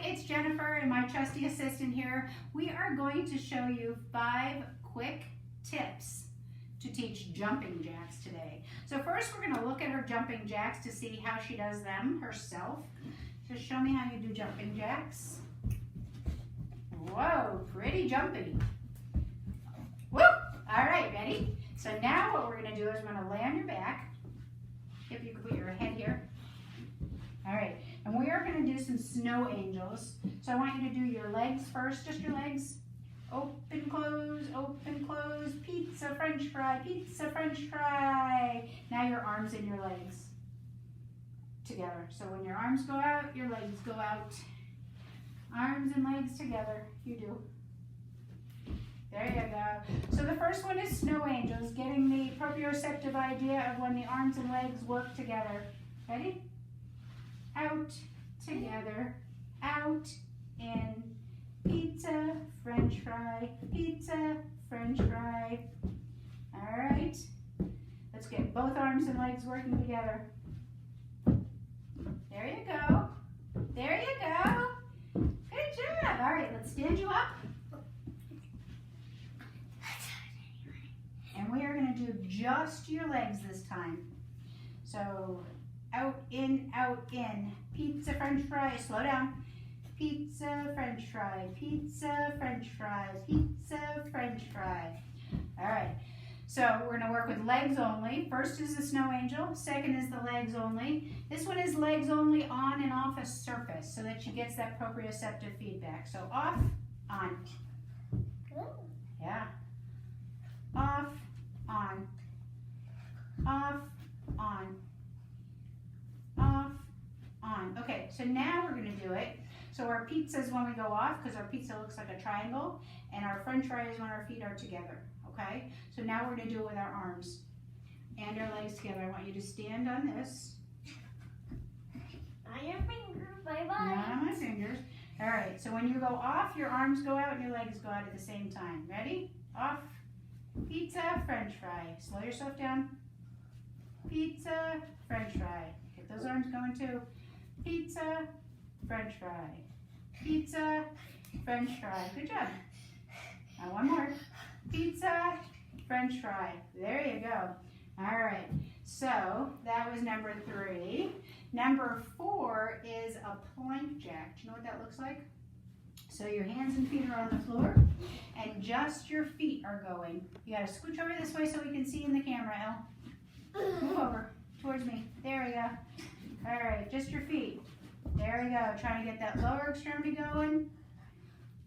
Hi, it's Jennifer and my trusty assistant here. We are going to show you 5 quick tips to teach jumping jacks today. So first we're going to look at her jumping jacks to see how she does them herself. So show me how you do jumping jacks. Whoa, pretty jumpy. Whoop! All right, ready? So now what we're going to do is we're going to lay on your back. If you could put your head here. All right, and we are going to do some snow angels. So I want you to do your legs first, just your legs. Open, close, pizza, french fry, pizza, french fry. Now your arms and your legs together. So when your arms go out, your legs go out. Arms and legs together, you do. There you go. So the first one is snow angels, getting the proprioceptive idea of when the arms and legs work together. Ready? Out, together, out, in, pizza, french fry, pizza, french fry. All right, let's get both arms and legs working together. There you go. There you go. Good job. All right, let's stand you up. And we are going to do just your legs this time. So out, in, pizza, french fry, slow down. Pizza, french fry, pizza, french fry, pizza, french fry. All right, so we're gonna work with legs only. First is the snow angel, second is the legs only. This one is legs only on and off a surface so that she gets that proprioceptive feedback. So off, on. Yeah. Off, on. Off, on. Off, on. Okay, so now we're going to do it. So our pizza is when we go off because our pizza looks like a triangle, and our french fry is when our feet are together. Okay, so now we're going to do it with our arms and our legs together. I want you to stand on this. Not your fingers, bye-bye. Not on my fingers. All right, so when you go off, your arms go out and your legs go out at the same time. Ready? Off, pizza, french fry. Slow yourself down. Pizza, french fry. Get those arms going too. Pizza, french fry. Pizza, french fry. Good job. Now one more. Pizza, french fry. There you go. All right. So that was number 3. Number 4 is a plank jack. Do you know what that looks like? So your hands and feet are on the floor and just your feet are going. You got to scooch over this way so we can see in the camera, Elle. Move over towards me. There we go. All right, just your feet. There we go. Trying to get that lower extremity going.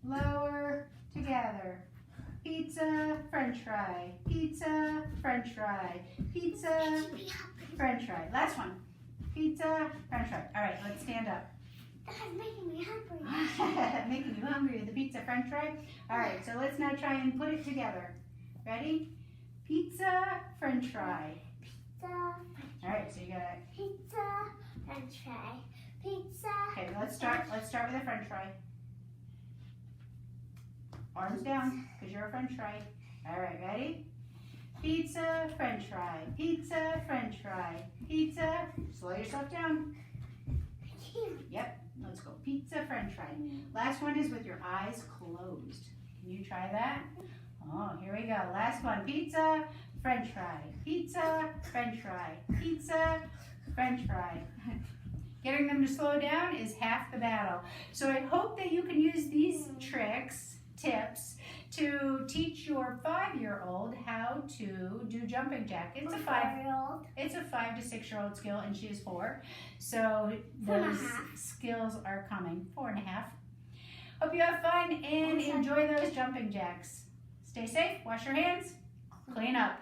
Lower, together. Pizza, french fry. Pizza, french fry. Pizza, french fry. Last one. Pizza, french fry. All right, let's stand up. That's making me hungry. Making you hungry with the pizza, french fry. All right, so let's now try and put it together. Ready? Pizza, french fry. Pizza. All right, so you got it. Pizza, french fry. Pizza. Okay, let's start with a french fry. Arms down, because you're a french fry. All right, ready? Pizza, french fry. Pizza, french fry. Pizza. Slow yourself down. Yep, let's go. Pizza, french fry. Last one is with your eyes closed. Can you try that? Oh, here we go. Last one. Pizza, french fry. Pizza, french fry. Pizza, french fry. Getting them to slow down is half the battle. So I hope that you can use these tips to teach your 5-year-old how to do jumping jack. It's a 5 to 6-year-old skill, and she is 4. So those skills are coming. 4.5. Hope you have fun and enjoy those jumping jacks. Stay safe, wash your hands, clean up.